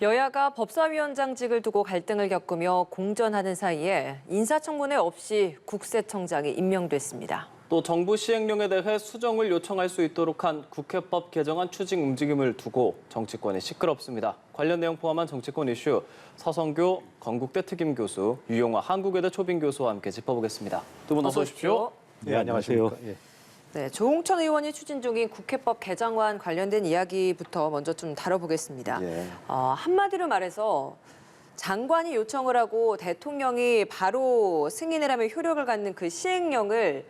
여야가 법사위원장직을 두고 갈등을 겪으며 공전하는 사이에 인사청문회 없이 국세청장이 임명됐습니다. 또 정부 시행령에 대해 수정을 요청할 수 있도록 한 국회법 개정안 추진 움직임을 두고 정치권이 시끄럽습니다. 관련 내용 포함한 정치권 이슈 서성교 건국대 특임교수, 유용화 한국외대 초빙교수와 함께 짚어보겠습니다. 두 분 어서 오십시오. 네, 안녕하세요. 네, 조홍천 의원이 추진 중인 국회법 개정안 관련된 이야기부터 먼저 좀 다뤄보겠습니다. 한마디로 말해서 장관이 요청을 하고 대통령이 바로 승인을 하면 효력을 갖는 그 시행령을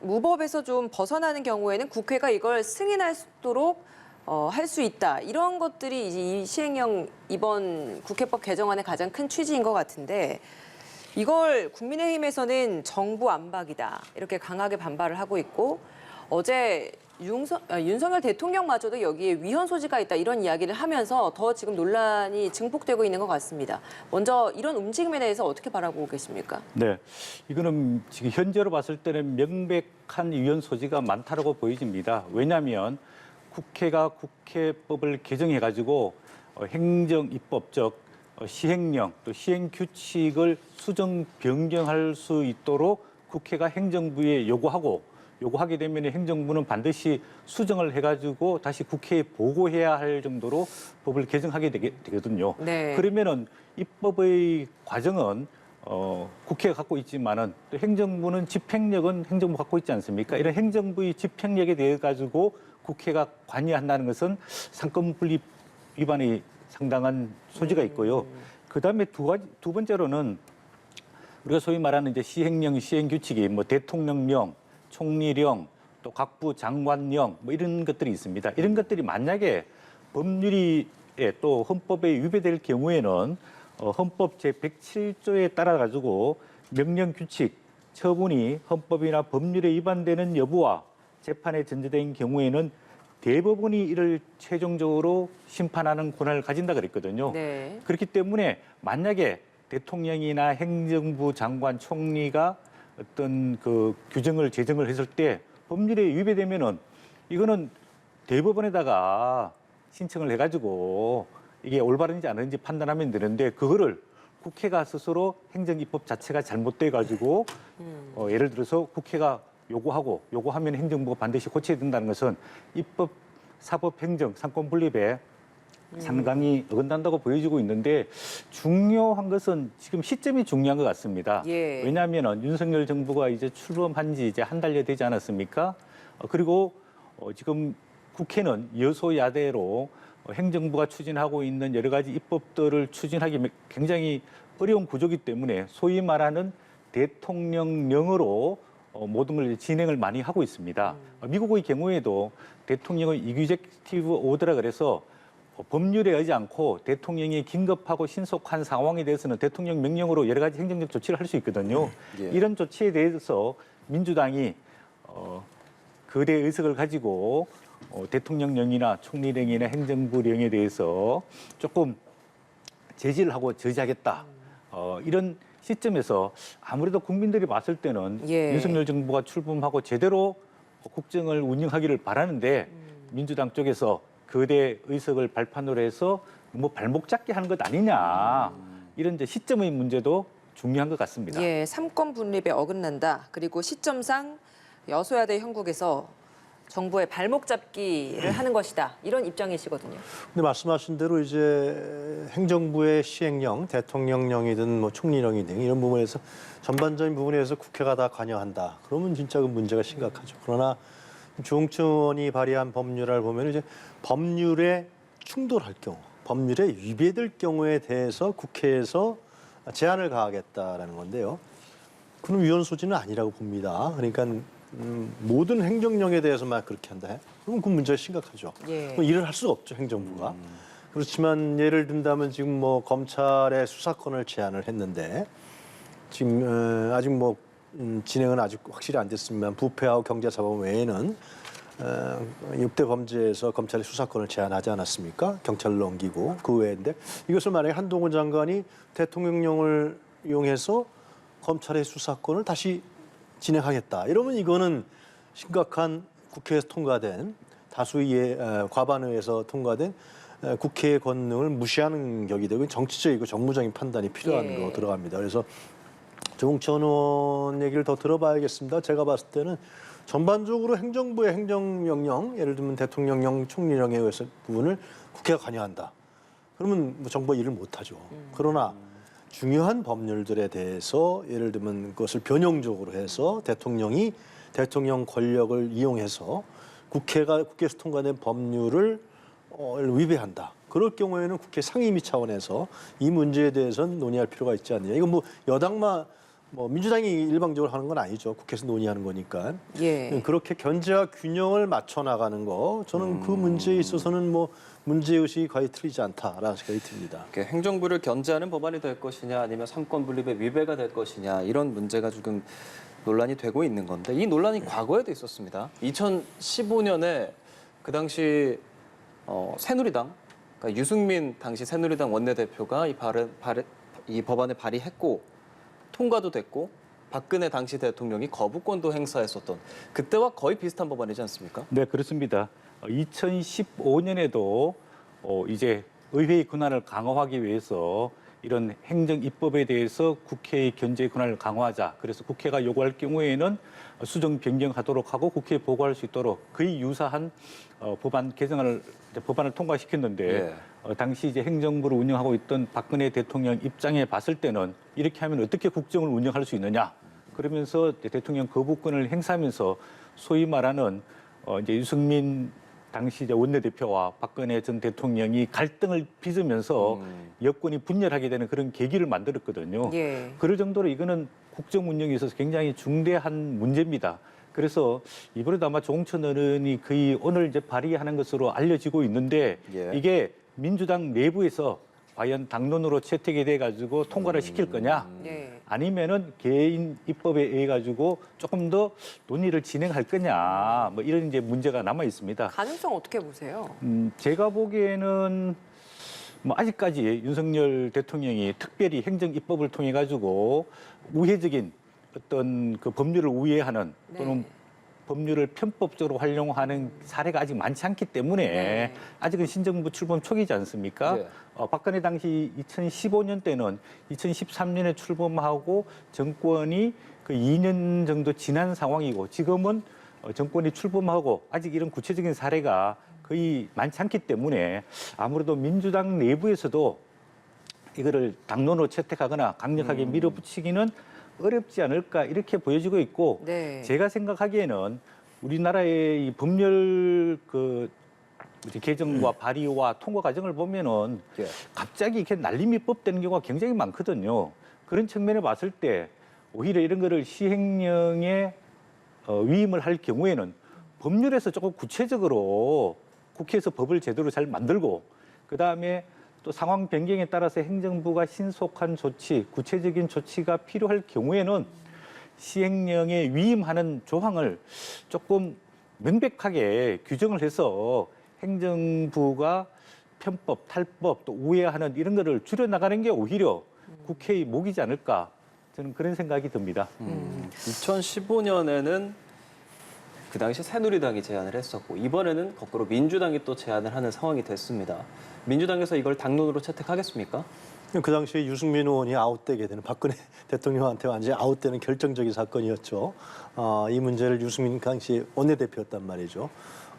무법에서 좀 벗어나는 경우에는 국회가 이걸 승인할 수 있도록 할 수 있다. 이런 것들이 이제 이 시행령 이번 국회법 개정안의 가장 큰 취지인 것 같은데 이걸 국민의힘에서는 정부 안박이다. 이렇게 강하게 반발을 하고 있고 어제 윤석열 대통령마저도 여기에 위헌 소지가 있다. 이런 이야기를 하면서 더 지금 논란이 증폭되고 있는 것 같습니다. 먼저 이런 움직임에 대해서 어떻게 바라보고 계십니까? 네, 이거는 지금 현재로 봤을 때는 명백한 위헌 소지가 많다고 보여집니다. 왜냐하면 국회가 국회법을 개정해가지고 행정 입법적 시행령 또 시행 규칙을 수정 변경할 수 있도록 국회가 행정부에 요구하게 되면 행정부는 반드시 수정을 해가지고 다시 국회에 보고해야 할 정도로 법을 개정하게 되거든요. 네. 그러면은 입법의 과정은 국회가 갖고 있지만은 또 행정부는 집행력은 행정부 갖고 있지 않습니까? 이런 행정부의 집행력에 대해 가지고 국회가 관여한다는 것은 상권 분립 위반이 상당한 소지가 있고요. 그다음에 두 번째로는 우리가 소위 말하는 이제 시행령, 시행규칙이 뭐 대통령령, 총리령, 또 각부 장관령 뭐 이런 것들이 있습니다. 이런 것들이 만약에 법률에 또 헌법에 위배될 경우에는 헌법 제107조에 따라 가지고 명령 규칙 처분이 헌법이나 법률에 위반되는 여부와 재판에 전제된 경우에는 대법원이 이를 최종적으로 심판하는 권한을 가진다 그랬거든요. 네. 그렇기 때문에 만약에 대통령이나 행정부 장관, 총리가 어떤 그 규정을 제정을 했을 때 법률에 위배되면은 이거는 대법원에다가 신청을 해가지고 이게 올바른지 아닌지 판단하면 되는데 그거를 국회가 스스로 행정입법 자체가 잘못돼 가지고 예를 들어서 국회가 요구하면 행정부가 반드시 고쳐야 된다는 것은 입법, 사법, 행정, 상권 분립에 상당히 어긋난다고 보여지고 있는데 중요한 것은 지금 시점이 중요한 것 같습니다. 예. 왜냐하면 윤석열 정부가 이제 출범한 지 이제 한 달여 되지 않았습니까? 그리고 지금 국회는 여소야대로 행정부가 추진하고 있는 여러 가지 입법들을 추진하기 굉장히 어려운 구조이기 때문에 소위 말하는 대통령령으로 모든 걸 진행을 많이 하고 있습니다. 미국의 경우에도 대통령의 이규젝티브 오더라 그래서 법률에 의지 않고 대통령이 긴급하고 신속한 상황에 대해서는 대통령 명령으로 여러 가지 행정적 조치를 할 수 있거든요. 이런 조치에 대해서 민주당이 거대 의석을 가지고 대통령령이나 총리령이나 행정부령에 대해서 조금 제지를 하고 저지하겠다. 이런 시점에서 아무래도 국민들이 봤을 때는 윤석열 정부가 출범하고 제대로 국정을 운영하기를 바라는데 민주당 쪽에서 거대 의석을 발판으로 해서 뭐 발목 잡게 하는 것 아니냐. 이런 이제 시점의 문제도 중요한 것 같습니다. 예, 삼권 분립에 어긋난다. 그리고 시점상 여소야대 형국에서 정부의 발목 잡기를 하는 것이다. 이런 입장이시거든요. 근데 말씀하신 대로 이제 행정부의 시행령, 대통령령이든 뭐 총리령이든 이런 부분에서 전반적인 부분에서 국회가 다 관여한다. 그러면 진짜 그 문제가 심각하죠. 그러나 조홍천 의원이 발의한 법률을 보면 이제 법률에 충돌할 경우, 법률에 위배될 경우에 대해서 국회에서 제한을 가하겠다라는 건데요. 그런 위헌 소지는 아니라고 봅니다. 그러니까 모든 행정령에 대해서만 그렇게 한다. 그러면 그 문제가 심각하죠. 그럼 일을 할 수가 없죠, 행정부가. 그렇지만 예를 든다면 지금 뭐 검찰의 수사권을 제한을 했는데 지금 아직 뭐 진행은 아직 확실히 안 됐지만 부패하고 경제사범 외에는 6대 범죄에서 검찰의 수사권을 제한하지 않았습니까? 경찰로 넘기고 그 외인데 이것을 만약에 한동훈 장관이 대통령령을 이용해서 검찰의 수사권을 다시 진행하겠다. 이러면 이거는 심각한 국회에서 통과된 다수의 과반의해서 통과된 국회의 권능을 무시하는 격이 되고 정치적이고 정무적인 판단이 필요한 예. 거 들어갑니다. 그래서 조홍천 의원 얘기를 더 들어봐야겠습니다. 제가 봤을 때는 전반적으로 행정부의 행정명령, 예를 들면 대통령령, 총리령에 의해서 부분을 국회가 관여한다. 그러면 뭐 정부가 일을 못하죠. 그러나 중요한 법률들에 대해서 예를 들면 그것을 변형적으로 해서 대통령이 대통령 권력을 이용해서 국회에서 통과된 법률을 위배한다. 그럴 경우에는 국회 상임위 차원에서 이 문제에 대해서는 논의할 필요가 있지 않느냐. 이건 뭐 여당만 민주당이 일방적으로 하는 건 아니죠. 국회에서 논의하는 거니까. 예. 그렇게 견제와 균형을 맞춰 나가는 거 저는 그 문제에 있어서는 뭐 문제의식이 거의 틀리지 않다라는 생각이 듭니다. 행정부를 견제하는 법안이 될 것이냐 아니면 삼권 분립의 위배가 될 것이냐 이런 문제가 지금 논란이 되고 있는 건데 이 논란이 과거에도 있었습니다. 2015년에 그 당시 새누리당 그러니까 유승민 당시 새누리당 원내대표가 이 법안을 발의했고 통과도 됐고 박근혜 당시 대통령이 거부권도 행사했었던 그때와 거의 비슷한 법안이지 않습니까? 네, 그렇습니다. 2015년에도 이제 의회의 권한을 강화하기 위해서 이런 행정 입법에 대해서 국회의 견제 권한을 강화하자. 그래서 국회가 요구할 경우에는 수정 변경하도록 하고 국회에 보고할 수 있도록 거의 유사한 법안을 통과시켰는데 당시 이제 행정부를 운영하고 있던 박근혜 대통령 입장에 봤을 때는 이렇게 하면 어떻게 국정을 운영할 수 있느냐. 그러면서 대통령 거부권을 행사하면서 소위 말하는 이제 유승민 당시 이제 원내대표와 박근혜 전 대통령이 갈등을 빚으면서 여권이 분열하게 되는 그런 계기를 만들었거든요. 예. 그럴 정도로 이거는 국정 운영에 있어서 굉장히 중대한 문제입니다. 그래서 이번에도 아마 조홍천 의원이 거의 오늘 이제 발의하는 것으로 알려지고 있는데 예. 이게 민주당 내부에서 과연 당론으로 채택이 돼가지고 통과를 시킬 거냐? 예. 아니면은 개인 입법에 의해 가지고 조금 더 논의를 진행할 거냐? 뭐 이런 이제 문제가 남아 있습니다. 가능성 어떻게 보세요? 제가 보기에는 뭐 아직까지 윤석열 대통령이 특별히 행정 입법을 통해 가지고 우회적인 어떤 그 법률을 우회하는 또는 법률을 편법적으로 활용하는 사례가 아직 많지 않기 때문에 네. 아직은 신정부 출범 초기지 않습니까? 네. 박근혜 당시 2015년 때는 2013년에 출범하고 정권이 그 2년 정도 지난 상황이고 지금은 정권이 출범하고 아직 이런 구체적인 사례가 거의 많지 않기 때문에 아무래도 민주당 내부에서도 이거를 당론으로 채택하거나 강력하게 밀어붙이기는 어렵지 않을까 이렇게 보여지고 있고 네. 제가 생각하기에는 우리나라의 이 법률 그 개정과 발의와 통과 과정을 보면은 예. 갑자기 이렇게 날림입법 되는 경우가 굉장히 많거든요. 그런 측면에 봤을 때 오히려 이런 거를 시행령에 위임을 할 경우에는 법률에서 조금 구체적으로 국회에서 법을 제대로 잘 만들고 그다음에 또 상황 변경에 따라서 행정부가 신속한 조치, 구체적인 조치가 필요할 경우에는 시행령에 위임하는 조항을 조금 명백하게 규정을 해서 행정부가 편법, 탈법, 또 우회하는 이런 거를 줄여나가는 게 오히려 국회의 목이지 않을까 저는 그런 생각이 듭니다. 2015년에는 그 당시 새누리당이 제안을 했었고 이번에는 거꾸로 민주당이 또 제안을 하는 상황이 됐습니다. 민주당에서 이걸 당론으로 채택하겠습니까? 그 당시에 유승민 의원이 아웃되게 되는 박근혜 대통령한테 완전히 아웃되는 결정적인 사건이었죠. 이 문제를 유승민 당시 원내대표였단 말이죠.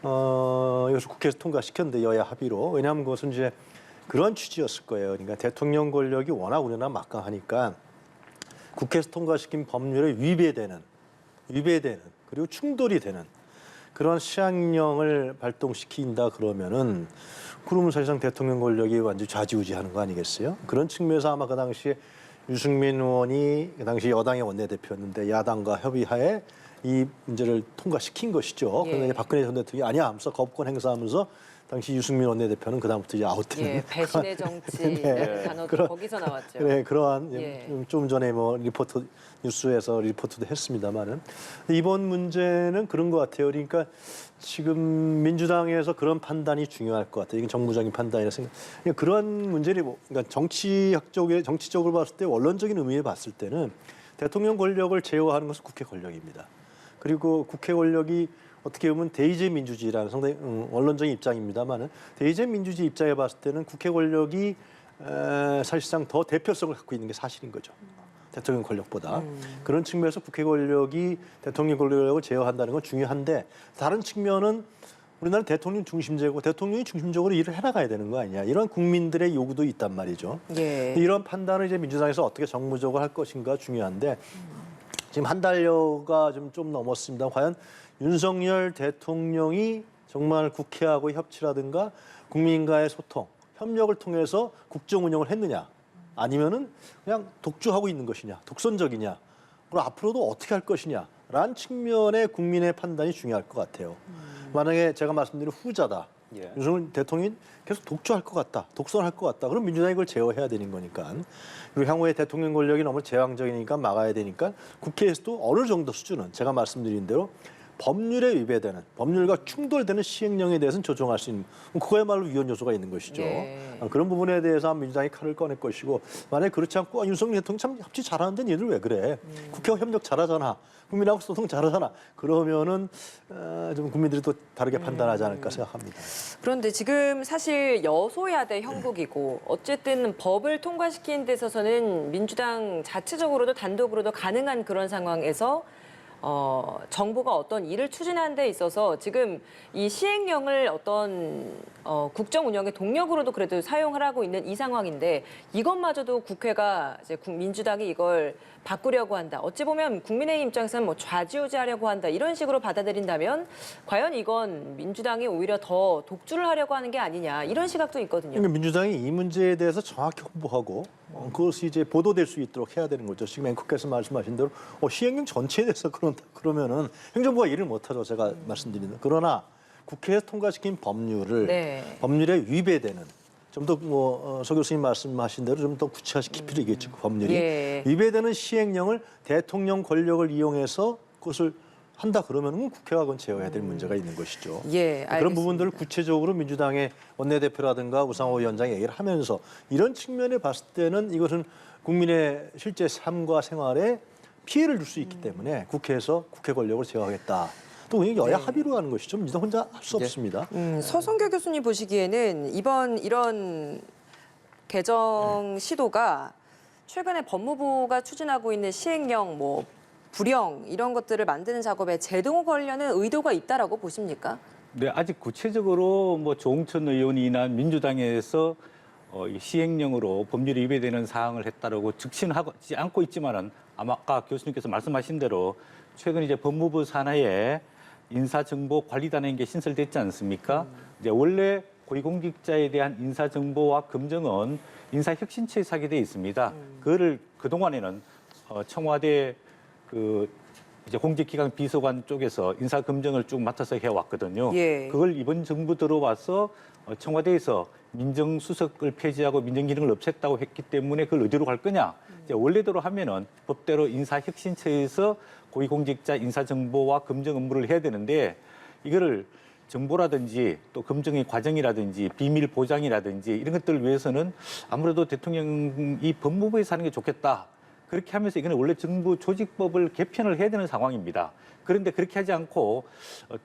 이것을 국회에서 통과시켰는데 여야 합의로. 왜냐하면 그것은 이제 그런 취지였을 거예요. 그러니까 대통령 권력이 워낙 우리나라 막강하니까 국회에서 통과시킨 법률에 위배되는 그리고 충돌이 되는 그런 시행령을 발동시킨다 그러면은 사실상 대통령 권력이 완전히 좌지우지하는 거 아니겠어요? 그런 측면에서 아마 그 당시에 유승민 의원이 그 당시 여당의 원내대표였는데 야당과 협의하에 이 문제를 통과시킨 것이죠. 예. 그런데 박근혜 전 대통령이 아니야 하면서 거부권 행사하면서 당시 유승민 원내대표는 그다음부터 이제 아웃되는 예, 배신의 정치라는 네. 단어도 거기서 나왔죠. 네, 그러한 예. 좀 전에 뭐 리포트 뉴스에서 리포트도 했습니다만은 이번 문제는 그런 것 같아요. 그러니까 지금 민주당에서 그런 판단이 중요할 것 같아요. 이건 정무적인 판단이라 생각. 그러니까 그런 문제를 그러니까 정치적으로 봤을 때 원론적인 의미에 봤을 때는 대통령 권력을 제어하는 것은 국회 권력입니다. 그리고 국회 권력이 어떻게 보면 대의제 민주주의라는 상당히 원론적인 입장입니다만은 대의제 민주주의 입장에 봤을 때는 국회 권력이 사실상 더 대표성을 갖고 있는 게 사실인 거죠. 대통령 권력보다. 그런 측면에서 국회 권력이 대통령 권력을 제어한다는 건 중요한데 다른 측면은 우리나라는 대통령 중심제고 대통령이 중심적으로 일을 해나가야 되는 거 아니냐. 이런 국민들의 요구도 있단 말이죠. 예. 이런 판단을 이제 민주당에서 어떻게 정무적으로 할 것인가 중요한데 지금 한 달여가 좀 넘었습니다. 과연 윤석열 대통령이 정말 국회하고 협치라든가 국민과의 소통, 협력을 통해서 국정 운영을 했느냐 아니면은 그냥 독주하고 있는 것이냐, 독선적이냐, 그리고 앞으로도 어떻게 할 것이냐라는 측면의 국민의 판단이 중요할 것 같아요. 만약에 제가 말씀드린 후자다. 예. 윤석열 대통령이 계속 독주할 것 같다, 독선할 것 같다. 그럼 민주당이 그걸 제어해야 되는 거니까. 그리고 향후에 대통령 권력이 너무 제왕적이니까 막아야 되니까 국회에서도 어느 정도 수준은 제가 말씀드린 대로 법률에 위배되는, 법률과 충돌되는 시행령에 대해서는 조정할 수 있는, 그거야말로 위헌 요소가 있는 것이죠. 예. 그런 부분에 대해서 민주당이 칼을 꺼낼 것이고, 만약에 그렇지 않고 윤석열 대통령 참 협치 잘하는데 얘들 왜 그래? 국회와 협력 잘하잖아. 국민하고 소통 잘하잖아. 그러면은 좀 국민들이 또 다르게 판단하지 않을까 생각합니다. 그런데 지금 사실 여소야대 형국이고 어쨌든 법을 통과시키는 데 있어서는 민주당 자체적으로도 단독으로도 가능한 그런 상황에서 정부가 어떤 일을 추진하는 데 있어서 지금 이 시행령을 어떤 국정 운영의 동력으로도 그래도 사용하고 있는 이 상황인데 이것마저도 국회가 이제 민주당이 이걸 바꾸려고 한다. 어찌 보면 국민의힘 입장에서는 뭐 좌지우지하려고 한다. 이런 식으로 받아들인다면 과연 이건 민주당이 오히려 더 독주를 하려고 하는 게 아니냐. 이런 시각도 있거든요. 그러니까 민주당이 이 문제에 대해서 정확히 홍보하고 그것이 이제 보도될 수 있도록 해야 되는 거죠. 지금 앵커께서 말씀하신 대로 시행령 전체에 대해서 그러면은 행정부가 일을 못하죠. 제가 말씀드리는. 그러나 국회에서 통과시킨 법률을 네. 법률에 위배되는 좀 더 서 교수님 말씀하신 대로 좀 더 구체화시킬 필요 있겠죠. 그 법률이 예. 위배되는 시행령을 대통령 권력을 이용해서 그것을 한다 그러면은 국회가 그건 제어해야 될 문제가 있는 것이죠. 예, 그런 알겠습니다. 부분들을 구체적으로 민주당의 원내대표라든가 우상호 위원장이 얘기를 하면서 이런 측면에 봤을 때는 이것은 국민의 실제 삶과 생활에 피해를 줄 수 있기 때문에 국회에서 국회 권력을 제어하겠다. 또 여야 합의로 하는 것이죠. 민주당 혼자 할 수 없습니다. 서성교 교수님 보시기에는 이번 이런 개정 시도가 최근에 법무부가 추진하고 있는 시행령, 뭐 불령 이런 것들을 만드는 작업에 제동 걸려는 의도가 있다라고 보십니까? 네, 아직 구체적으로 뭐 조홍천 의원이나 민주당에서 이 시행령으로 법률이 위배되는 사항을 했다라고 즉신하지 않고 있지만은 아마 아까 교수님께서 말씀하신 대로 최근 이제 법무부 산하에 인사정보관리단이라는 게 신설됐지 않습니까? 이제 원래 고위공직자에 대한 인사정보와 검증은 인사혁신처에 사게 돼 있습니다. 그거를 그동안에는 청와대 이제 공직기관 비서관 쪽에서 인사검증을 쭉 맡아서 해왔거든요. 예. 그걸 이번 정부 들어와서 청와대에서 민정수석을 폐지하고 민정기능을 없앴다고 했기 때문에 그걸 어디로 갈 거냐? 이제 원래대로 하면은 법대로 인사혁신처에서 고위공직자 인사정보와 검증 업무를 해야 되는데 이거를 정보라든지 또 검증의 과정이라든지 비밀 보장이라든지 이런 것들을 위해서는 아무래도 대통령이 법무부에서 하는 게 좋겠다. 그렇게 하면서 이거는 원래 정부 조직법을 개편을 해야 되는 상황입니다. 그런데 그렇게 하지 않고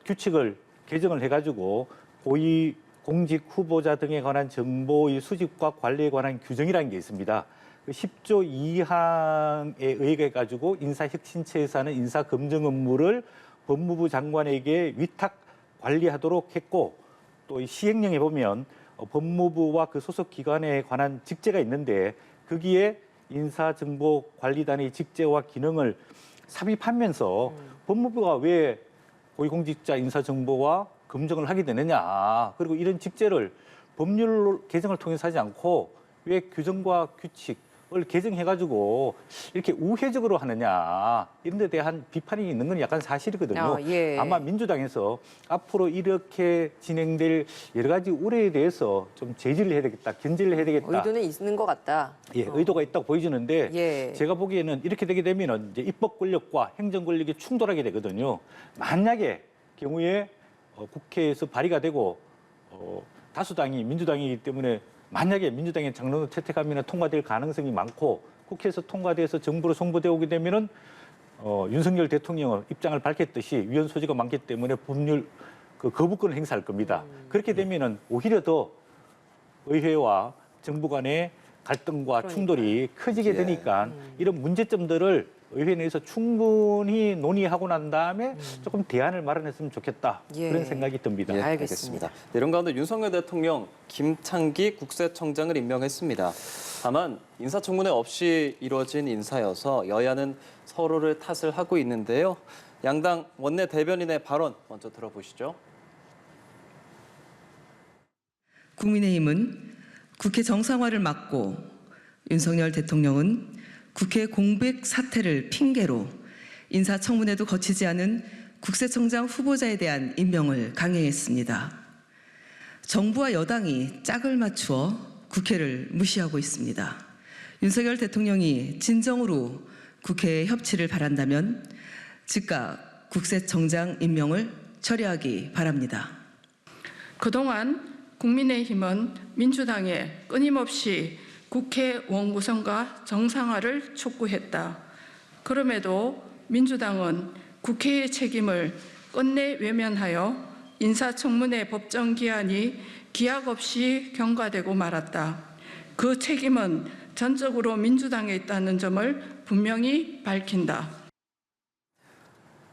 규칙을 개정을 해가지고 고위 공직 후보자 등에 관한 정보의 수집과 관리에 관한 규정이라는 게 있습니다. 10조 2항에 의해 가지고 인사혁신처에서 하는 인사검증 업무를 법무부 장관에게 위탁 관리하도록 했고 또 이 시행령에 보면 법무부와 그 소속 기관에 관한 직제가 있는데 거기에 인사정보관리단의 직제와 기능을 삽입하면서 법무부가 왜 고위공직자 인사정보와 검증을 하게 되느냐. 그리고 이런 직제를 법률 개정을 통해서 하지 않고 왜 규정과 규칙을 개정해가지고 이렇게 우회적으로 하느냐. 이런 데 대한 비판이 있는 건 약간 사실이거든요. 예. 아마 민주당에서 앞으로 이렇게 진행될 여러 가지 우려에 대해서 좀 제지를 해야 되겠다, 견제를 해야 되겠다. 의도는 있는 것 같다. 예, 의도가 있다고 보여지는데 예. 제가 보기에는 이렇게 되게 되면은 이제 입법 권력과 행정 권력이 충돌하게 되거든요. 만약에 경우에 국회에서 발의가 되고 다수당이 민주당이기 때문에 만약에 민주당의 장로를 채택하면 통과될 가능성이 많고 국회에서 통과돼서 정부로 송부되어 오게 되면은 윤석열 대통령은 입장을 밝혔듯이 위헌 소지가 많기 때문에 법률 거부권을 행사할 겁니다. 그렇게 되면은 오히려 더 의회와 정부 간의 갈등과 충돌이 커지게 되니까 이런 문제점들을 의회 내에서 충분히 논의하고 난 다음에 조금 대안을 마련했으면 좋겠다. 예. 그런 생각이 듭니다. 예. 알겠습니다. 이런 가운데 윤석열 대통령 김창기 국세청장을 임명했습니다. 다만 인사청문회 없이 이루어진 인사여서 여야는 서로를 탓을 하고 있는데요. 양당 원내 대변인의 발언 먼저 들어보시죠. 국민의힘은 국회 정상화를 막고 윤석열 대통령은 국회 공백 사태를 핑계로 인사청문회도 거치지 않은 국세청장 후보자에 대한 임명을 강행했습니다. 정부와 여당이 짝을 맞추어 국회를 무시하고 있습니다. 윤석열 대통령이 진정으로 국회의 협치를 바란다면 즉각 국세청장 임명을 처리하기 바랍니다. 그동안 국민의힘은 민주당에 끊임없이 국회 원구성과 정상화를 촉구했다. 그럼에도 민주당은 국회의 책임을 끝내 외면하여 인사청문회 법정 기한이 기약 없이 경과되고 말았다. 그 책임은 전적으로 민주당에 있다는 점을 분명히 밝힌다.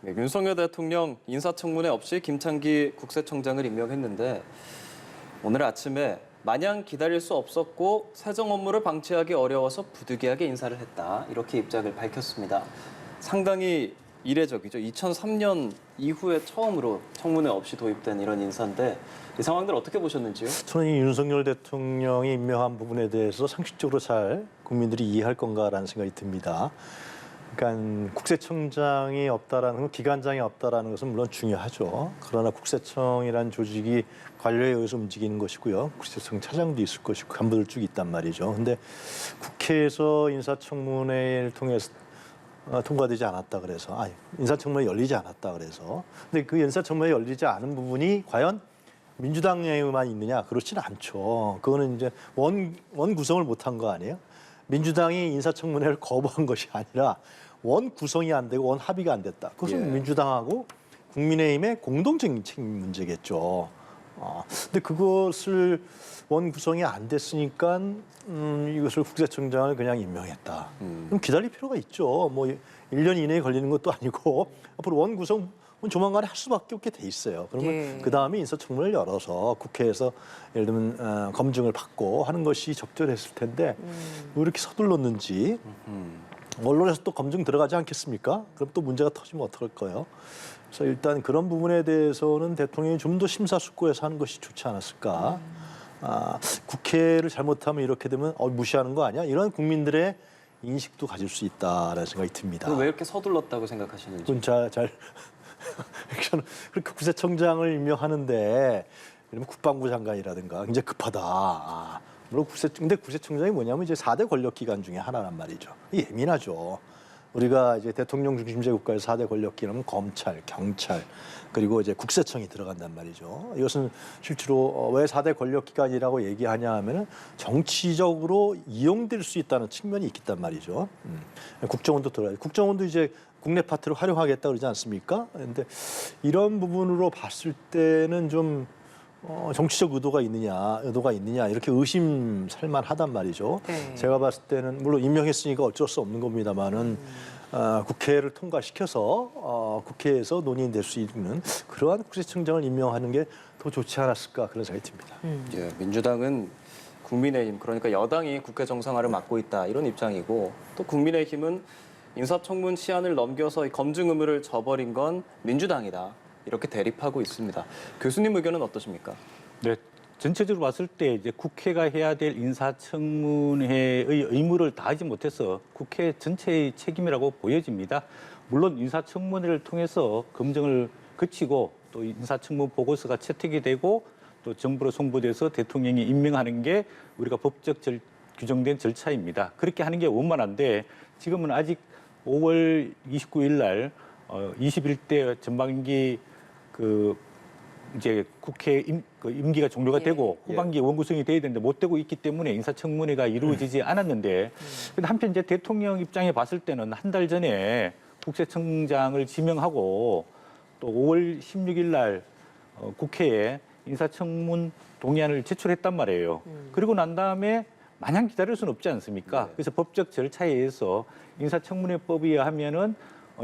네, 윤석열 대통령 인사청문회 없이 김창기 국세청장을 임명했는데 오늘 아침에 마냥 기다릴 수 없었고 세정 업무를 방치하기 어려워서 부득이하게 인사를 했다. 이렇게 입장을 밝혔습니다. 상당히 이례적이죠. 2003년 이후에 처음으로 청문회 없이 도입된 이런 인사인데 이 상황들 어떻게 보셨는지요? 저는 이 윤석열 대통령이 임명한 부분에 대해서 상식적으로 잘 국민들이 이해할 건가라는 생각이 듭니다. 그러니까 국세청장이 없다라는 건, 기관장이 없다라는 것은 물론 중요하죠. 그러나 국세청이라는 조직이 관료에 의해서 움직이는 것이고요. 국세청 차장도 있을 것이고 간부들 쭉 있단 말이죠. 근데 국회에서 인사청문회를 통해서 통과되지 않았다 그래서, 인사청문회 열리지 않았다 그래서. 근데 그 인사청문회 열리지 않은 부분이 과연 민주당에만 있느냐? 그렇지는 않죠. 그거는 이제 원 구성을 못한 거 아니에요? 민주당이 인사청문회를 거부한 것이 아니라 원 구성이 안 되고 원 합의가 안 됐다. 그것은 민주당하고 국민의힘의 공동적인 책임 문제겠죠. 근데 그것을 원 구성이 안 됐으니까 이것을 국세청장을 그냥 임명했다. 그럼 기다릴 필요가 있죠. 뭐 1년 이내에 걸리는 것도 아니고 앞으로 원 구성 조만간에 할 수밖에 없게 돼 있어요. 그러면 그 다음에 인사청문회를 열어서 국회에서 예를 들면 검증을 받고 하는 것이 적절했을 텐데 왜 이렇게 서둘렀는지. 언론에서 또 검증 들어가지 않겠습니까? 그럼 또 문제가 터지면 어떡할 거예요? 그래서 일단 그런 부분에 대해서는 대통령이 좀 더 심사숙고해서 하는 것이 좋지 않았을까. 국회를 잘못하면 이렇게 되면 무시하는 거 아니야? 이런 국민들의 인식도 가질 수 있다라는 생각이 듭니다. 왜 이렇게 서둘렀다고 생각하시는지? 그건 잘 저는 그렇게 국세청장을 임명하는데 이러면 국방부 장관이라든가 굉장히 급하다. 물론 근데 국세청장이 뭐냐면 이제 4대 권력기관 중에 하나란 말이죠. 예민하죠. 우리가 이제 대통령 중심제 국가에서 4대 권력기관은 검찰, 경찰, 그리고 이제 국세청이 들어간단 말이죠. 이것은 실제로 왜 4대 권력기관이라고 얘기하냐 하면은 정치적으로 이용될 수 있다는 측면이 있단 말이죠. 국정원도 들어가요. 국정원도 이제 국내 파트를 활용하겠다 그러지 않습니까? 그런데 이런 부분으로 봤을 때는 좀 정치적 의도가 있느냐 이렇게 의심살 만하단 말이죠. 네. 제가 봤을 때는 물론 임명했으니까 어쩔 수 없는 겁니다만은 국회를 통과시켜서 국회에서 논의될 수 있는 그러한 국세청장을 임명하는 게 더 좋지 않았을까 그런 생각이 듭니다. 예, 민주당은 국민의힘, 그러니까 여당이 국회 정상화를 맡고 있다 이런 입장이고 또 국민의힘은 인사청문 시한을 넘겨서 이 검증 의무를 저버린 건 민주당이다. 이렇게 대립하고 있습니다. 교수님 의견은 어떠십니까? 네, 전체적으로 봤을 때 이제 국회가 해야 될 인사청문회의 의무를 다하지 못해서 국회 전체의 책임이라고 보여집니다. 물론 인사청문회를 통해서 검증을 거치고 또 인사청문 보고서가 채택이 되고 또 정부로 송부돼서 대통령이 임명하는 게 우리가 법적 규정된 절차입니다. 그렇게 하는 게 원만한데 지금은 아직 5월 29일 날 21대 전반기 이제 국회 임기가 종료가 되고 후반기에 원구성이 돼야 되는데 못 되고 있기 때문에 인사청문회가 이루어지지 않았는데 근데 한편 이제 대통령 입장에 봤을 때는 한 달 전에 국세청장을 지명하고 또 5월 16일 날 국회에 인사청문 동의안을 제출했단 말이에요. 그리고 난 다음에 마냥 기다릴 수는 없지 않습니까? 그래서 법적 절차에 의해서 인사청문회법에 의하면은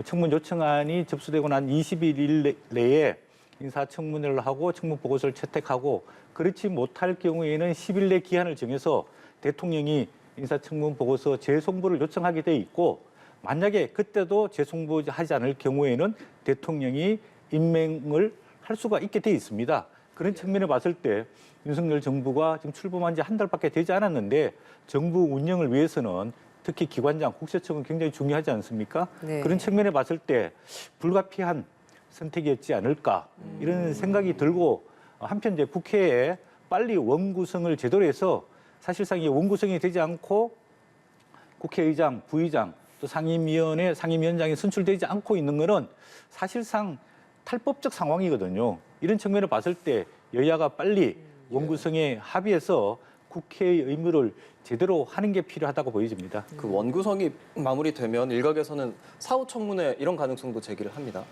청문 요청안이 접수되고 난 21일 내에 인사청문회를 하고 청문 보고서를 채택하고 그렇지 못할 경우에는 10일 내 기한을 정해서 대통령이 인사청문 보고서 재송부를 요청하게 돼 있고 만약에 그때도 재송부하지 않을 경우에는 대통령이 임명을 할 수가 있게 돼 있습니다. 그런 측면에 봤을 때 윤석열 정부가 지금 출범한 지 한 달밖에 되지 않았는데 정부 운영을 위해서는 특히 기관장, 국세청은 굉장히 중요하지 않습니까? 네. 그런 측면에 봤을 때 불가피한 선택이었지 않을까 이런 생각이 들고 한편 이제 국회에 빨리 원구성을 제대로 해서 사실상 이 원구성이 되지 않고 국회의장, 부의장 또 상임위원회, 상임위원장이 선출되지 않고 있는 것은 사실상 탈법적 상황이거든요. 이런 측면을 봤을 때 여야가 빨리 원구성에 합의해서 국회의 의무를 제대로 하는 게 필요하다고 보여집니다. 그 원구성이 마무리되면 일각에서는 사후 청문회 이런 가능성도 제기를 합니다.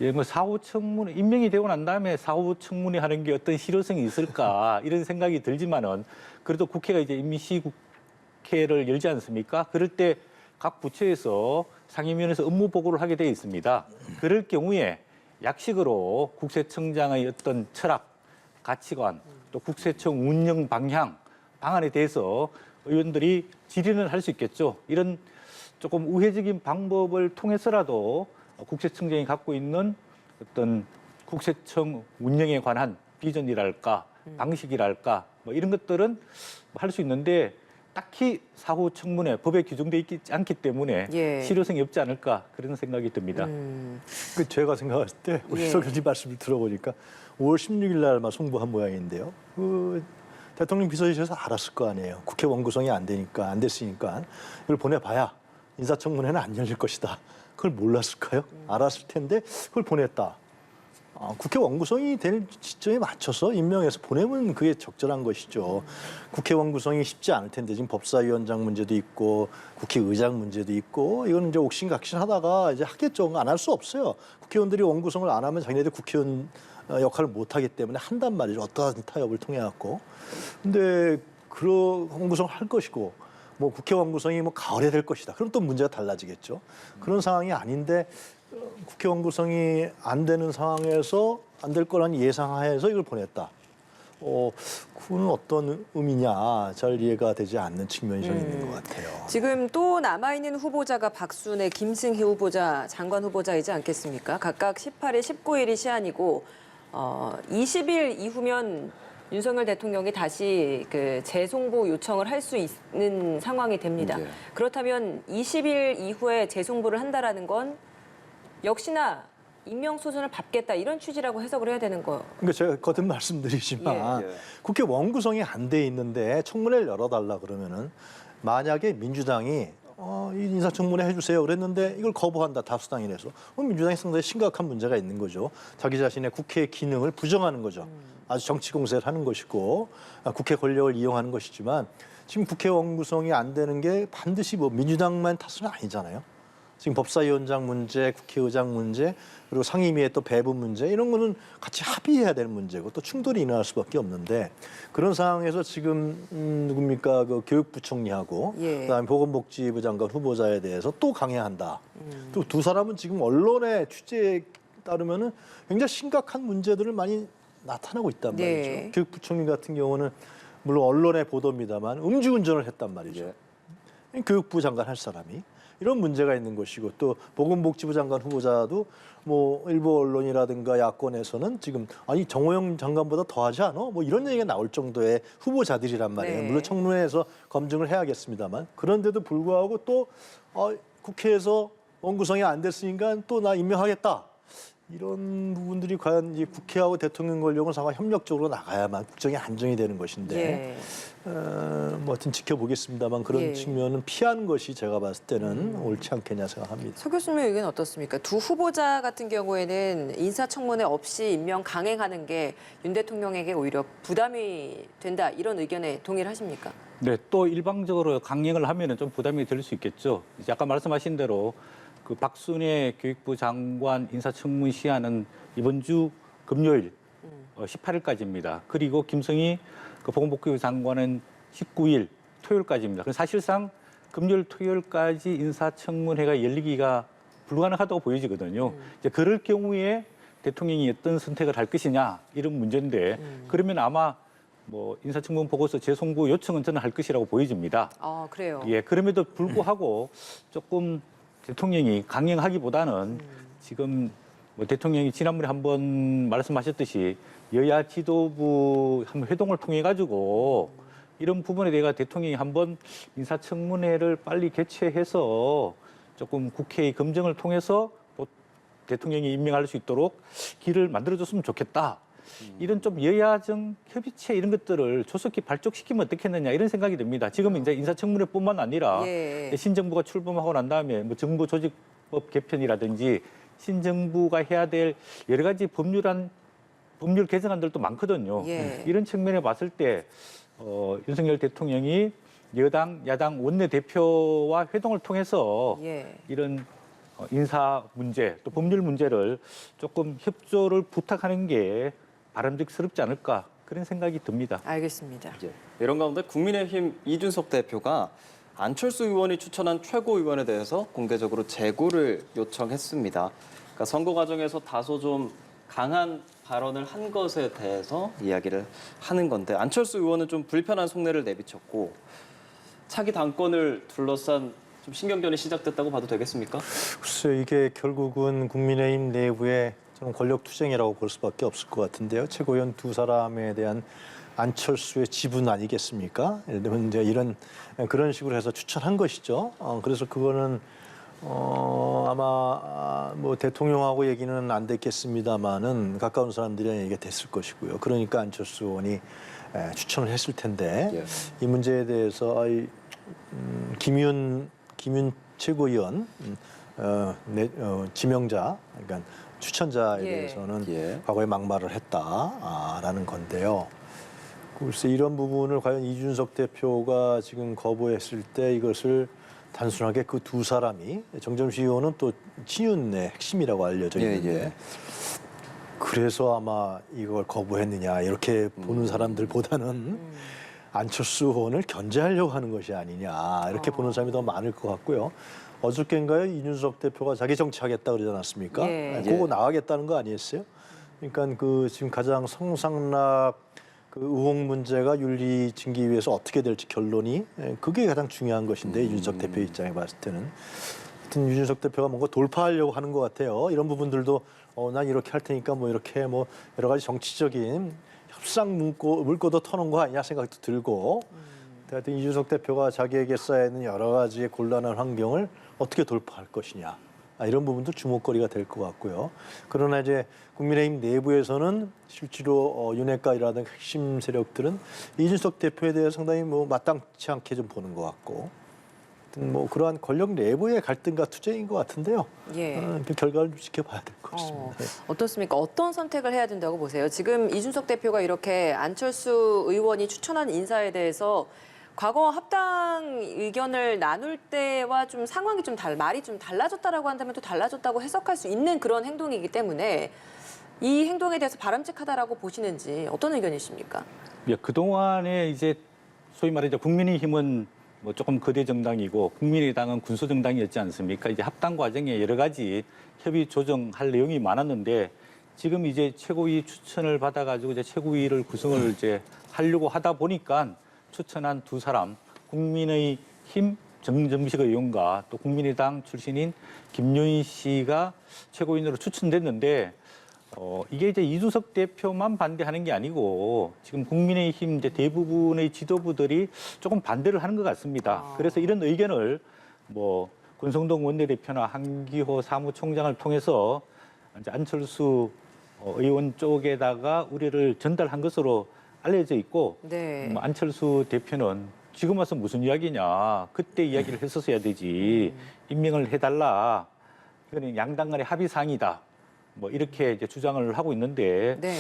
예, 뭐 사후 청문회 임명이 되고 난 다음에 사후 청문회 하는 게 어떤 실효성이 있을까 이런 생각이 들지만은 그래도 국회가 이제 임시국회를 열지 않습니까? 그럴 때 각 부처에서 상임위원회에서 업무 보고를 하게 되어 있습니다. 그럴 경우에 약식으로 국세청장의 어떤 철학, 가치관, 또 국세청 운영 방향, 방안에 대해서 의원들이 질의는 할 수 있겠죠. 이런 조금 우회적인 방법을 통해서라도 국세청장이 갖고 있는 어떤 국세청 운영에 관한 비전이랄까, 방식이랄까, 뭐 이런 것들은 할 수 있는데 딱히 사후 청문회 법에 규정돼 있지 않기 때문에 예. 실효성이 없지 않을까 그런 생각이 듭니다. 그 제가 생각했을 때 우리 예. 서 교수님 말씀을 들어보니까 5월 16일 날만 송부한 모양인데요. 그 대통령 비서실에서 알았을 거 아니에요. 국회 원구성이 안 됐으니까 이걸 보내봐야 인사청문회는 안 열릴 것이다. 그걸 몰랐을까요? 알았을 텐데 그걸 보냈다. 국회 원구성이 될 시점에 맞춰서 임명해서 보내면 그게 적절한 것이죠. 국회 원구성이 쉽지 않을 텐데 지금 법사위원장 문제도 있고 국회의장 문제도 있고 이건 이제 옥신각신 하다가 이제 하겠죠. 안 할 수 없어요. 국회의원들이 원구성을 안 하면 자기네들 국회의원 역할을 못 하기 때문에 한단 말이죠. 어떠한 타협을 통해 갖고. 근데 그런 원구성 할 것이고 뭐 국회 원구성이 뭐 가을에 될 것이다. 그럼 또 문제가 달라지겠죠. 그런 상황이 아닌데 국회 원구성이 안 되는 상황에서 안 될 거란 예상하에서 이걸 보냈다. 그건 어떤 의미냐 잘 이해가 되지 않는 측면이 좀 있는 것 같아요. 지금 또 남아있는 후보자가 박순애, 김승희 후보자, 장관 후보자이지 않겠습니까? 각각 18일, 19일이 시한이고 20일 이후면 윤석열 대통령이 다시 그 재송부 요청을 할 수 있는 상황이 됩니다. 네. 그렇다면 20일 이후에 재송부를 한다라는 건 역시나 임명소선을 밟겠다 이런 취지라고 해석을 해야 되는 거. 그러니까 제가 거듭 말씀드리지만 예. 국회 원구성이 안 돼 있는데 청문회를 열어달라 그러면은 만약에 민주당이 이 인사청문회 해주세요 그랬는데 이걸 거부한다 다수당이라서 그럼 민주당이 상당히 심각한 문제가 있는 거죠. 자기 자신의 국회 기능을 부정하는 거죠. 아주 정치 공세를 하는 것이고 국회 권력을 이용하는 것이지만 지금 국회 원구성이 안 되는 게 반드시 뭐 민주당만 탓은 아니잖아요. 지금 법사위원장 문제, 국회의장 문제, 그리고 상임위의 또 배분 문제 이런 거는 같이 합의해야 될 문제고 또 충돌이 일어날 수밖에 없는데 그런 상황에서 지금 누굽니까 그 교육부총리하고 예. 그다음에 보건복지부 장관 후보자에 대해서 또 강행한다. 또 두 사람은 지금 언론의 취재에 따르면은 굉장히 심각한 문제들을 많이 나타나고 있단 말이죠. 네. 교육부총리 같은 경우는 물론 언론의 보도입니다만 음주운전을 했단 말이죠. 교육부 장관 할 사람이. 이런 문제가 있는 것이고 또 보건복지부 장관 후보자도 뭐 일부 언론이라든가 야권에서는 지금 아니 정호영 장관보다 더하지 않아? 뭐 이런 얘기가 나올 정도의 후보자들이란 말이에요. 네. 물론 청문회에서 검증을 해야겠습니다만 그런데도 불구하고 또 국회에서 원구성이 안 됐으니까 또 나 임명하겠다. 이런 부분들이 과연 이 국회하고 대통령 권력은 상당히 협력적으로 나가야만 국정이 안정이 되는 것인데 예. 뭐 하여튼 지켜보겠습니다만 그런 예. 측면은 피한 것이 제가 봤을 때는 옳지 않겠냐 생각합니다. 서 교수님의 의견은 어떻습니까? 두 후보자 같은 경우에는 인사청문회 없이 임명 강행하는 게 윤 대통령에게 오히려 부담이 된다 이런 의견에 동의를 하십니까? 네, 또 일방적으로 강행을 하면은 좀 부담이 될 수 있겠죠. 이제 아까 말씀하신 대로 그 박순애 교육부 장관 인사청문 시한은 이번 주 금요일 18일까지입니다. 그리고 김성희 그 보건복지부 장관은 19일 토요일까지입니다. 그래서 사실상 금요일 토요일까지 인사청문회가 열리기가 불가능하다고 보여지거든요. 이제 그럴 경우에 대통령이 어떤 선택을 할 것이냐 이런 문제인데 그러면 아마 뭐 인사청문 보고서 재송부 요청은 저는 할 것이라고 보여집니다. 아, 그래요. 예, 그럼에도 불구하고 조금 대통령이 강행하기보다는 지금 뭐 대통령이 지난번에 한번 말씀하셨듯이 여야 지도부 한번 회동을 통해 가지고 이런 부분에 대해 대통령이 한번 인사청문회를 빨리 개최해서 조금 국회의 검증을 통해서 대통령이 임명할 수 있도록 길을 만들어줬으면 좋겠다. 이런 좀 여야정 협의체 이런 것들을 조속히 발족시키면 어떻겠느냐 이런 생각이 듭니다. 지금 이제 인사청문회뿐만 아니라 예. 신정부가 출범하고 난 다음에 뭐 정부 조직법 개편이라든지 신정부가 해야 될 여러 가지 법률 개정안들도 많거든요. 예. 이런 측면에 봤을 때 윤석열 대통령이 여당, 야당 원내대표와 회동을 통해서 예. 이런 인사 문제 또 법률 문제를 조금 협조를 부탁하는 게 바람직스럽지 않을까 그런 생각이 듭니다. 알겠습니다. 예. 이런 가운데 국민의힘 이준석 대표가 안철수 의원이 추천한 최고위원에 대해서 공개적으로 재고를 요청했습니다. 그러니까 선거 과정에서 다소 좀 강한 발언을 한 것에 대해서 이야기를 하는 건데 안철수 의원은 좀 불편한 속내를 내비쳤고 차기 당권을 둘러싼 좀 신경전이 시작됐다고 봐도 되겠습니까? 글쎄요, 이게 결국은 국민의힘 내부의 좀 권력 투쟁이라고 볼 수밖에 없을 것 같은데요. 최고위원 두 사람에 대한 안철수의 지분 아니겠습니까? 예를 들면 이제 그런 식으로 해서 추천한 것이죠. 그래서 그거는 아마 뭐 대통령하고 얘기는 안 됐겠습니다만은 가까운 사람들이랑 얘기가 됐을 것이고요. 그러니까 안철수 의원이 추천을 했을 텐데 예. 이 문제에 대해서 김윤 최고위원 지명자, 그러니까 추천자에 예. 대해서는 예. 과거에 막말을 했다라는 건데요. 글쎄 이런 부분을 과연 이준석 대표가 지금 거부했을 때 이것을 단순하게 그 두 사람이 정점식 의원은 또 친윤의 핵심이라고 알려져 있는데 예, 예. 그래서 아마 이걸 거부했느냐 이렇게 보는 사람들보다는 안철수 의원을 견제하려고 하는 것이 아니냐 이렇게 보는 사람이 더 많을 것 같고요. 어저께인가요? 이준석 대표가 자기 정치하겠다 그러지 않았습니까? 예. 그거 나가겠다는 거 아니었어요? 그러니까 그 지금 가장 성상납 그 의혹 문제가 윤리징계위에서 어떻게 될지 결론이 그게 가장 중요한 것인데 이준석 대표 입장에 봤을 때는 하여튼 이준석 대표가 뭔가 돌파하려고 하는 것 같아요. 이런 부분들도 난 이렇게 할 테니까 뭐 이렇게 뭐 여러 가지 정치적인 협상 물꼬도 터는 거 아니냐 생각도 들고 하여튼 이준석 대표가 자기에게 쌓여있는 여러 가지의 곤란한 환경을 어떻게 돌파할 것이냐 이런 부분도 주목거리가 될 것 같고요. 그러나 이제 국민의힘 내부에서는 실제로 윤핵관이라든가 핵심 세력들은 이준석 대표에 대해 상당히 뭐 마땅치 않게 좀 보는 것 같고 뭐 그러한 권력 내부의 갈등과 투쟁인 것 같은데요. 예. 그 결과를 좀 지켜봐야 될 것 같습니다. 어떻습니까? 어떤 선택을 해야 된다고 보세요? 지금 이준석 대표가 이렇게 안철수 의원이 추천한 인사에 대해서 과거 합당 의견을 나눌 때와 좀 상황이 좀 말이 좀 달라졌다라고 한다면 또 달라졌다고 해석할 수 있는 그런 행동이기 때문에 이 행동에 대해서 바람직하다라고 보시는지 어떤 의견이십니까? 예, 그동안에 이제 소위 말해 국민의힘은 뭐 조금 거대 정당이고 국민의당은 군소 정당이었지 않습니까? 이제 합당 과정에 여러 가지 협의 조정할 내용이 많았는데 지금 이제 최고위 추천을 받아가지고 이제 최고위를 구성을 이제 하려고 하다 보니까 추천한 두 사람 국민의힘 정점식 의원과 또 국민의당 출신인 김윤희 씨가 최고위원으로 추천됐는데 이게 이제 이준석 대표만 반대하는 게 아니고 지금 국민의힘 이제 대부분의 지도부들이 조금 반대를 하는 것 같습니다. 그래서 이런 의견을 뭐 권성동 원내대표나 한기호 사무총장을 통해서 이제 안철수 의원 쪽에다가 우려를 전달한 것으로 알려져 있고 네. 안철수 대표는 지금 와서 무슨 이야기냐. 그때 이야기를 했었어야 되지. 임명을 해달라. 이거는 양당 간의 합의 사항이다. 뭐 이렇게 이제 주장을 하고 있는데 네.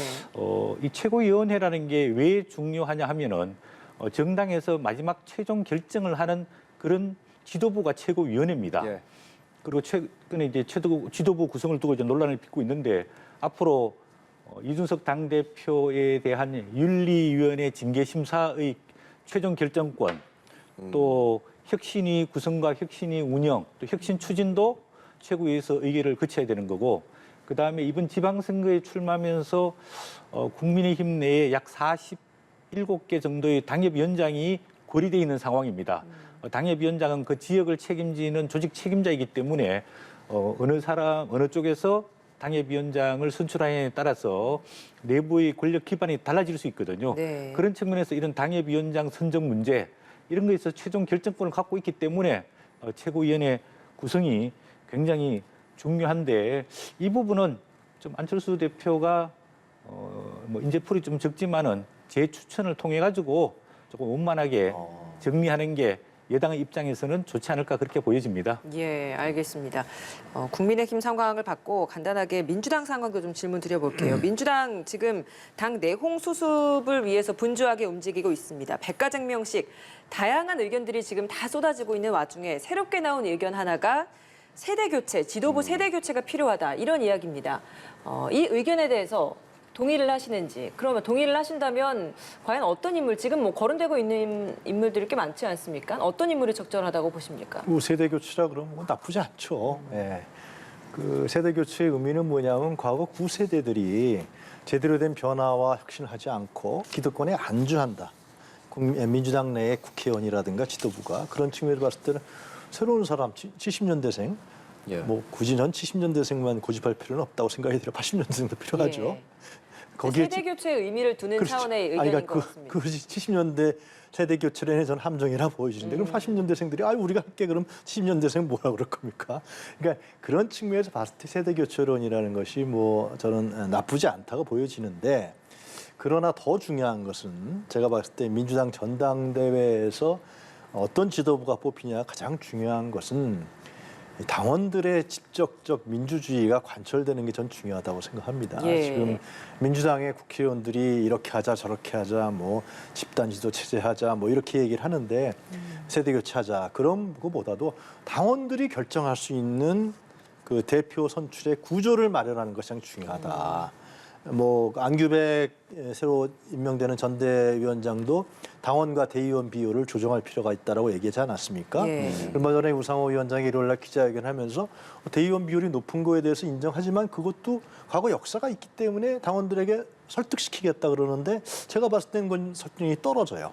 이 최고위원회라는 게 왜 중요하냐 하면은 정당에서 마지막 최종 결정을 하는 그런 지도부가 최고위원회입니다. 예. 그리고 최근에 이제 지도부 구성을 두고 이제 논란을 빚고 있는데 앞으로 이준석 당대표에 대한 윤리위원회 징계심사의 최종 결정권, 또 혁신위 구성과 혁신위 운영, 또 혁신 추진도 최고위에서 의결을 거쳐야 되는 거고, 그다음에 이번 지방선거에 출마하면서 국민의힘 내에 약 47개 정도의 당협위원장이 고리돼 있는 상황입니다. 당협위원장은 그 지역을 책임지는 조직 책임자이기 때문에 어느 쪽에서 당협위원장을 선출하느냐에 따라서 내부의 권력 기반이 달라질 수 있거든요. 네. 그런 측면에서 이런 당협위원장 선정 문제 이런 거에서 최종 결정권을 갖고 있기 때문에 최고위원회 구성이 굉장히 중요한데 이 부분은 좀 안철수 대표가 뭐 인재풀이 좀 적지만은 제 추천을 통해 가지고 조금 원만하게 정리하는 게 여당의 입장에서는 좋지 않을까 그렇게 보여집니다. 예, 알겠습니다. 국민의힘 상황을 받고 간단하게 민주당 상황도 좀 질문 드려볼게요. 민주당 지금 당 내홍 수습을 위해서 분주하게 움직이고 있습니다. 백가쟁명식 다양한 의견들이 지금 다 쏟아지고 있는 와중에 새롭게 나온 의견 하나가 세대 교체, 지도부 세대 교체가 필요하다 이런 이야기입니다. 이 의견에 대해서 동의를 하시는지, 그러면 동의를 하신다면 과연 어떤 인물, 지금 뭐 거론되고 있는 인물들이 꽤 많지 않습니까? 어떤 인물이 적절하다고 보십니까? 세대 교체라 그러면 뭐 나쁘지 않죠. 예. 그 세대 교체의 의미는 뭐냐면 과거 구세대들이 제대로 된 변화와 혁신을 하지 않고 기득권에 안주한다. 민주당 내의 국회의원이라든가 지도부가 그런 측면에서 봤을 때는 새로운 사람, 70년대생, 예. 뭐 굳이 전 70년대생만 고집할 필요는 없다고 생각이 들어요. 80년대생도 필요하죠. 예. 거기에 세대 교체의 의미를 두는 그렇죠. 차원의 아니, 의견인 그러니까 것 같습니다. 그 70년대 세대 교체론에 전 함정이라 보여지는데 그럼 80년대생들이 우리가 할게 그럼 70년대생 뭐라 그럴 겁니까? 그러니까 그런 측면에서 봤을 때 세대 교체론이라는 것이 뭐 저는 나쁘지 않다고 보여지는데 그러나 더 중요한 것은 제가 봤을 때 민주당 전당대회에서 어떤 지도부가 뽑히냐 가장 중요한 것은 당원들의 직접적 민주주의가 관철되는 게 전 중요하다고 생각합니다. 예. 지금 민주당의 국회의원들이 이렇게 하자 저렇게 하자 뭐 집단 지도 체제 하자 뭐 이렇게 얘기를 하는데 세대 교체하자 그런 것보다도 당원들이 결정할 수 있는 그 대표 선출의 구조를 마련하는 것이 가장 중요하다. 뭐 안규백 새로 임명되는 전대위원장도 당원과 대의원 비율을 조정할 필요가 있다라고 얘기하지 않았습니까? 예. 얼마 전에 우상호 위원장이 일요일날 기자회견하면서 대의원 비율이 높은 거에 대해서 인정하지만 그것도 과거 역사가 있기 때문에 당원들에게 설득시키겠다 그러는데 제가 봤을 때는 그건 설득력이 떨어져요.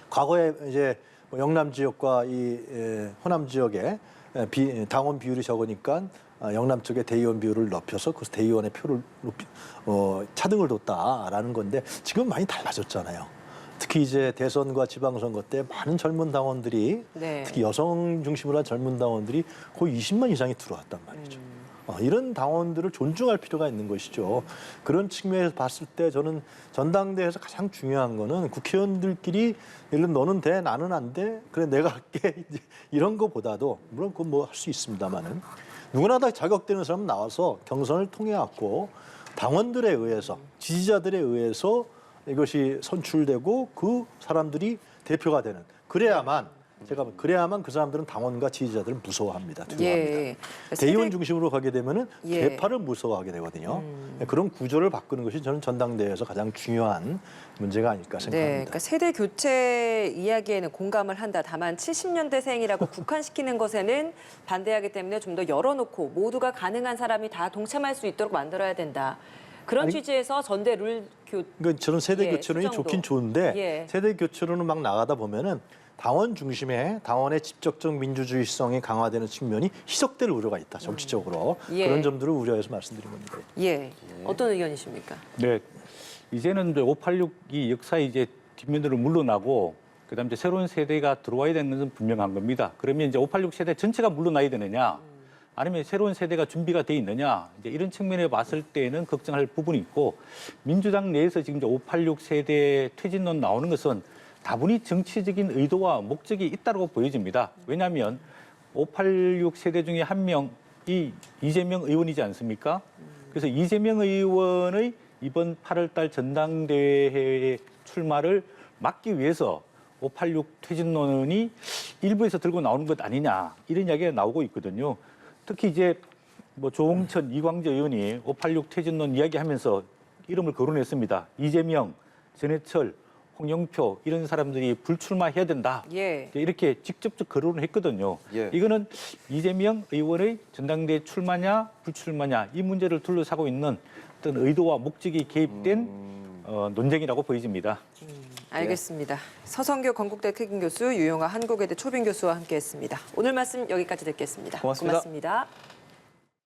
과거에 이제 영남 지역과 이 호남 지역에 당원 비율이 적으니까 영남 쪽에 대의원 비율을 높여서 그 대의원의 표를 차등을 뒀다라는 건데 지금 많이 달라졌잖아요. 특히 이제 대선과 지방선거 때 많은 젊은 당원들이 네. 특히 여성 중심으로 한 젊은 당원들이 거의 20만 이상이 들어왔단 말이죠. 이런 당원들을 존중할 필요가 있는 것이죠. 그런 측면에서 봤을 때 저는 전당대회에서 가장 중요한 거는 국회의원들끼리 예를 들어 너는 돼 나는 안 돼 그래 내가 할게 이런 거보다도 물론 그건 뭐 할 수 있습니다만은 누구나 다 자격되는 사람 나와서 경선을 통해 갖고 당원들에 의해서 지지자들에 의해서 이것이 선출되고 그 사람들이 대표가 되는 그래야만 그 사람들은 당원과 지지자들을 무서워합니다. 두려워합니다. 예. 대의원 중심으로 가게 되면은 예. 개파를 무서워하게 되거든요. 그런 구조를 바꾸는 것이 저는 전당대회에서 가장 중요한 문제가 아닐까 네, 생각합니다. 그러니까 세대 교체 이야기에는 공감을 한다. 다만 70년대생이라고 국한시키는 것에는 반대하기 때문에 좀 더 열어놓고 모두가 가능한 사람이 다 동참할 수 있도록 만들어야 된다. 그런 취지에서 전대 룰 그러니까 저는 세대 예, 교체론이 수정도. 좋긴 좋은데 예. 세대 교체론을 막 나가다 보면은 당원 중심의 당원의 직접적 민주주의성이 강화되는 측면이 희석될 우려가 있다. 정치적으로 예. 그런 점들을 우려해서 말씀드린 겁니다. 예. 어떤 의견이십니까? 네, 이제는 586이 역사의 이제 뒷면으로 물러나고 그다음에 이제 새로운 세대가 들어와야 되는 것은 분명한 겁니다. 그러면 이제 586 세대 전체가 물러나야 되느냐, 아니면 새로운 세대가 준비가 돼 있느냐, 이제 이런 측면에 봤을 때는 걱정할 부분이 있고 민주당 내에서 지금 이제 586 세대 퇴진론 나오는 것은 다분히 정치적인 의도와 목적이 있다고 보여집니다. 왜냐하면 586 세대 중에 한 명이 이재명 의원이지 않습니까? 그래서 이재명 의원의 이번 8월 달 전당대회 출마를 막기 위해서 586 퇴진론이 일부에서 들고 나오는 것 아니냐 이런 이야기가 나오고 있거든요. 특히 이제 뭐 조홍천, 이광재 의원이 586 퇴진론 이야기하면서 이름을 거론했습니다. 이재명, 전해철, 홍영표 이런 사람들이 불출마해야 된다. 예. 이렇게 직접적 거론을 했거든요. 예. 이거는 이재명 의원의 전당대회 출마냐 불출마냐 이 문제를 둘러싸고 있는 어떤 의도와 목적이 개입된 논쟁이라고 보여집니다. 알겠습니다. 서성교 건국대 특임교수, 유용하 한국외대 초빙교수와 함께했습니다. 오늘 말씀 여기까지 듣겠습니다. 고맙습니다. 고맙습니다.